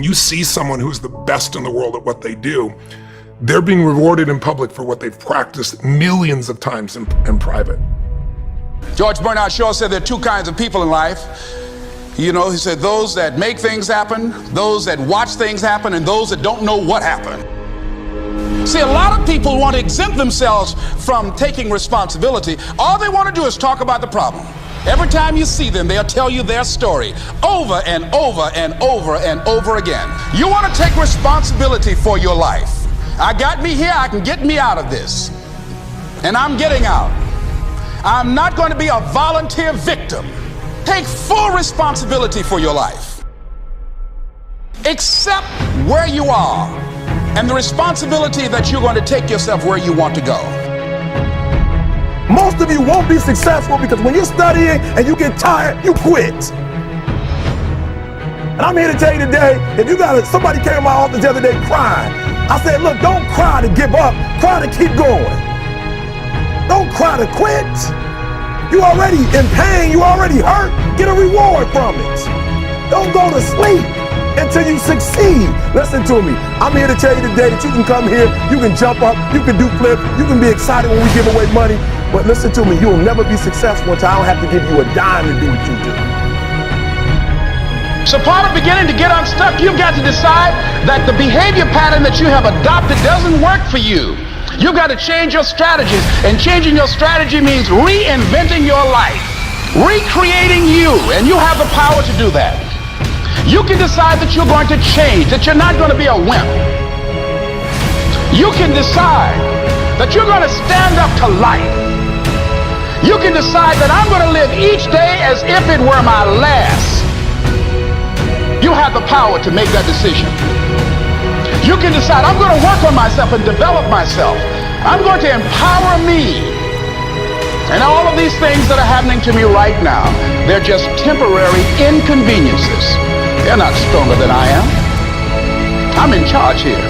When you see someone who's the best in the world at what they do, they're being rewarded in public for what they've practiced millions of times in private. George Bernard Shaw said there are two kinds of people in life. You know, he said those that make things happen, those that watch things happen, and those that don't know what happened. See, a lot of people want to exempt themselves from taking responsibility. All they want to do is talk about the problem. Every time you see them, they'll tell you their story over and over and over and over again. You want to take responsibility for your life. I got me here, I can get me out of this. And I'm getting out. I'm not going to be a volunteer victim. Take full responsibility for your life. Accept where you are and the responsibility that you're going to take yourself where you want to go. Most of you won't be successful because when you're studying and you get tired, you quit. And I'm here to tell you today, if you somebody came to my office the other day crying. I said, look, don't cry to give up, cry to keep going. Don't cry to quit. You already in pain, you already hurt, get a reward from it. Don't go to sleep until you succeed. Listen to me, I'm here to tell you today that you can come here, you can jump up, you can do flips, you can be excited when we give away money, but listen to me, you'll never be successful until I don't have to give you a dime to do what you do. So part of beginning to get unstuck, you've got to decide that the behavior pattern that you have adopted doesn't work for you. You've got to change your strategies, and changing your strategy means reinventing your life, recreating you, and you have the power to do that. You can decide that you're going to change, that you're not going to be a wimp. You can decide that you're going to stand up to life. You can decide that I'm going to live each day as if it were my last. You have the power to make that decision. You can decide, I'm going to work on myself and develop myself. I'm going to empower me. And all of these things that are happening to me right now, they're just temporary inconveniences. They're not stronger than I am. I'm in charge here.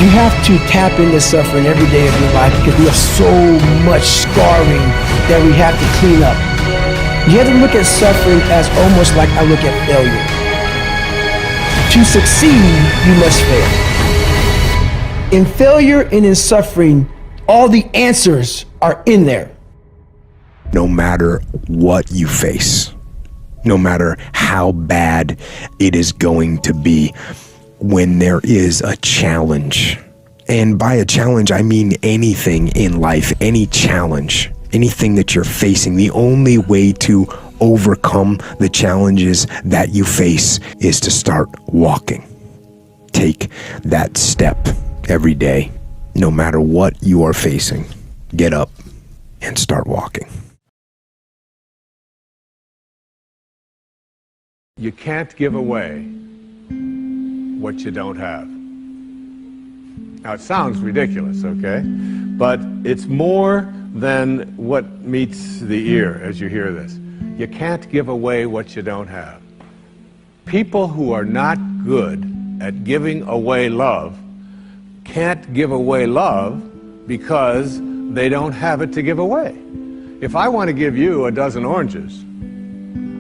You have to tap into suffering every day of your life because we have so much scarring that we have to clean up. You have to look at suffering as almost like I look at failure. To succeed, you must fail. In failure and in suffering, all the answers are in there. No matter what you face, no matter how bad it is going to be, when there is a challenge, and by a challenge, I mean anything in life, any challenge, anything that you're facing, the only way to overcome the challenges that you face is to start walking. Take that step every day, no matter what you are facing. Get up and start walking. You can't give away what you don't have. Now it sounds ridiculous, okay? But it's more than what meets the ear as you hear this. You can't give away what you don't have. People who are not good at giving away love can't give away love because they don't have it to give away. If I want to give you a dozen oranges,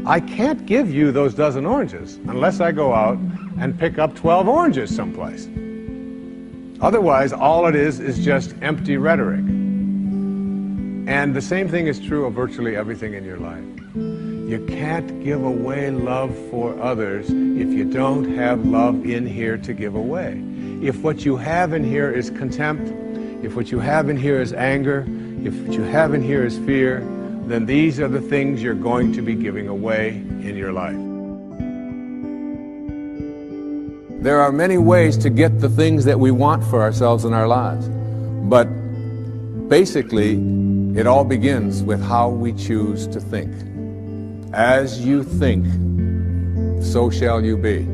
I can't give you those dozen oranges unless I go out and pick up 12 oranges someplace. Otherwise, all it is just empty rhetoric. And the same thing is true of virtually everything in your life. You can't give away love for others if you don't have love in here to give away. If what you have in here is contempt, if what you have in here is anger, if what you have in here is fear, then these are the things you're going to be giving away in your life. There are many ways to get the things that we want for ourselves in our lives, but basically it all begins with how we choose to think. As you think, so shall you be.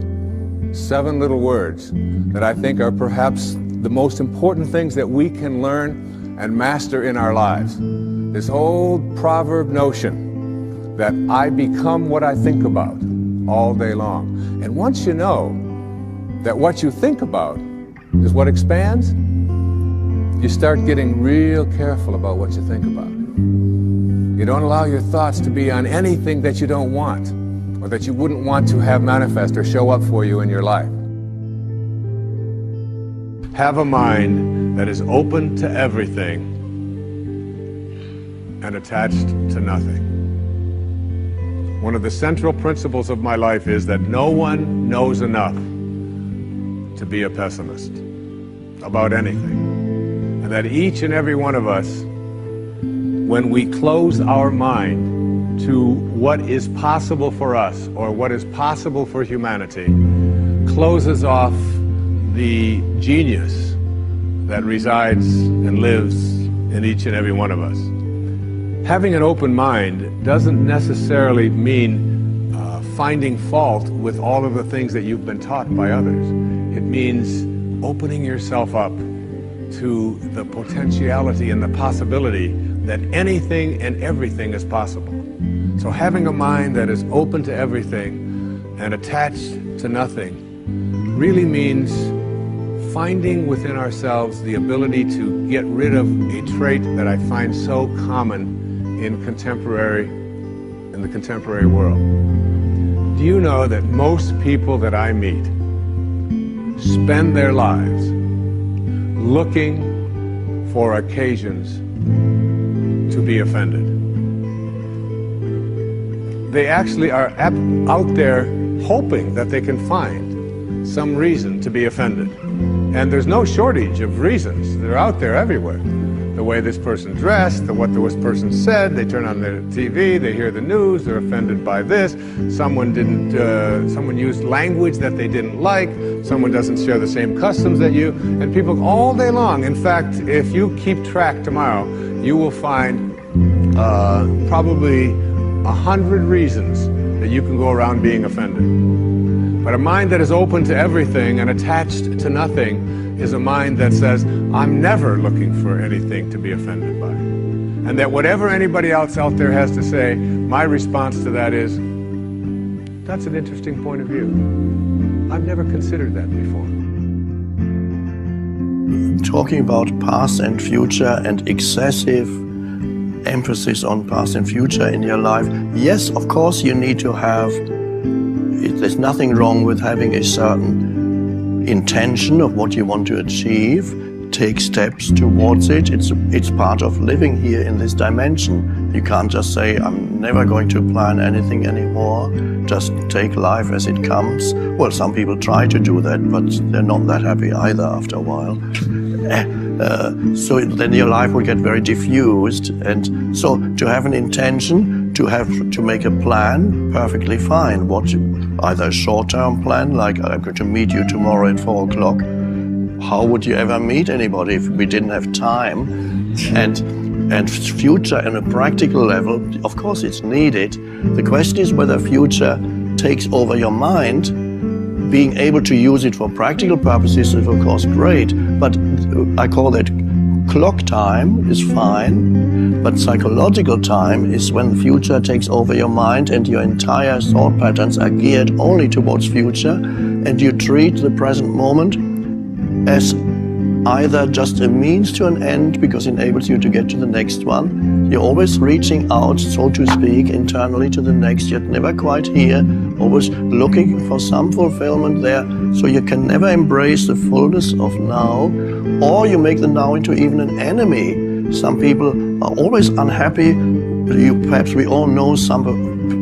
7 little words that I think are perhaps the most important things that we can learn and master in our lives. This old proverb notion that I become what I think about all day long. And once you know that what you think about is what expands, you start getting real careful about what you think about. You don't allow your thoughts to be on anything that you don't want or that you wouldn't want to have manifest or show up for you in your life. have a mind that is open to everything and attached to nothing. One of the central principles of my life is that no one knows enough to be a pessimist about anything. And that each and every one of us, when we close our mind to what is possible for us or what is possible for humanity, closes off the genius that resides and lives in each and every one of us. Having an open mind doesn't necessarily mean finding fault with all of the things that you've been taught by others. It means opening yourself up to the potentiality and the possibility that anything and everything is possible. So having a mind that is open to everything and attached to nothing really means finding within ourselves the ability to get rid of a trait that I find so common in the contemporary world. Do you know that most people that I meet spend their lives looking for occasions to be offended? They actually are out there hoping that they can find some reason to be offended. And there's no shortage of reasons. They're out there everywhere. The way this person dressed, what this person said, they turn on the TV, they hear the news, they're offended by this, someone used language that they didn't like, someone doesn't share the same customs that you, and people all day long. In fact, if you keep track tomorrow, you will find probably 100 reasons that you can go around being offended. But a mind that is open to everything and attached to nothing is a mind that says, I'm never looking for anything to be offended by. And that whatever anybody else out there has to say, my response to that is, that's an interesting point of view. I've never considered that before. Talking about past and future and excessive emphasis on past and future in your life, yes, of course you need to have, there's nothing wrong with having a certain intention of what you want to achieve, take steps towards it. It's part of living here in this dimension. You can't just say, I'm never going to plan anything anymore, just take life as it comes. Well, some people try to do that, but they're not that happy either after a while. So then your life will get very diffused. And so to have an intention, to make a plan, perfectly fine. Either a short-term plan, like I'm going to meet you tomorrow at 4 o'clock. How would you ever meet anybody if we didn't have time? And future on a practical level, of course it's needed. The question is whether future takes over your mind. Being able to use it for practical purposes is of course great, but I call that clock time is fine, but psychological time is when the future takes over your mind and your entire thought patterns are geared only towards future, and you treat the present moment as either just a means to an end because it enables you to get to the next one. You're always reaching out, so to speak, internally to the next, yet never quite here, always looking for some fulfillment there, so you can never embrace the fullness of now, or you make the now into even an enemy. Some people are always unhappy. Perhaps we all know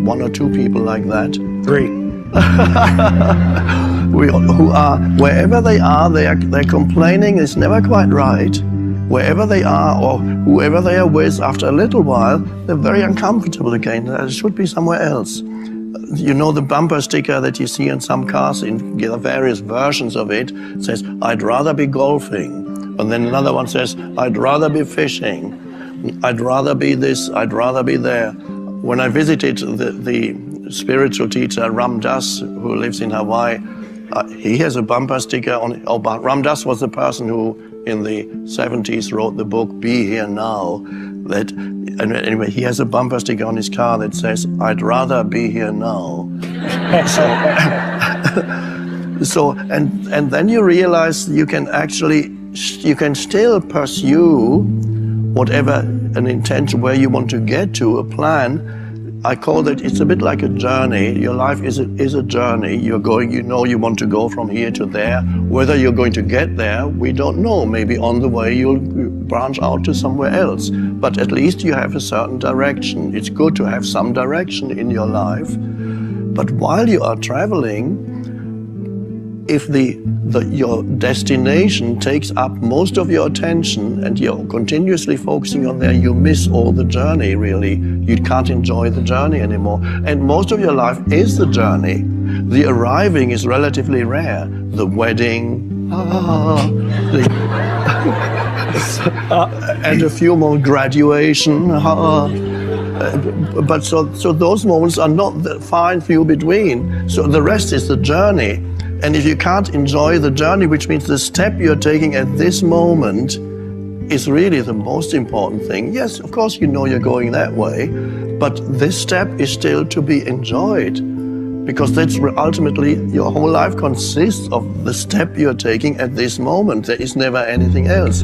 one or two people like that. 3. Who are, wherever they are, they're complaining it's never quite right. Wherever they are or whoever they are with, after a little while, they're very uncomfortable again. They should be somewhere else. You know the bumper sticker that you see in some cars, in various versions of it, says, I'd rather be golfing. And then another one says, I'd rather be fishing. I'd rather be this, I'd rather be there. When I visited the spiritual teacher Ram Dass, who lives in Hawaii, he has a bumper sticker on. Ram Dass was the person who in the 70s wrote the book Be Here Now. Anyway, he has a bumper sticker on his car that says, I'd rather be here now. And then you realize you can still pursue whatever an intention where you want to get to, a plan, I call that it's a bit like a journey. Your life is a journey. You're going, you know, you want to go from here to there. Whether you're going to get there, we don't know. Maybe on the way you'll branch out to somewhere else. But at least you have a certain direction. It's good to have some direction in your life. But while you are traveling, if your destination takes up most of your attention and you're continuously focusing on there, you miss all the journey, really. You can't enjoy the journey anymore. And most of your life is the journey. The arriving is relatively rare. The wedding, and a few more graduation, but so those moments are not the far and few between. So the rest is the journey. And if you can't enjoy the journey, which means the step you're taking at this moment is really the most important thing. Yes, of course, you know you're going that way, but this step is still to be enjoyed, because that's ultimately your whole life consists of the step you're taking at this moment. There is never anything else.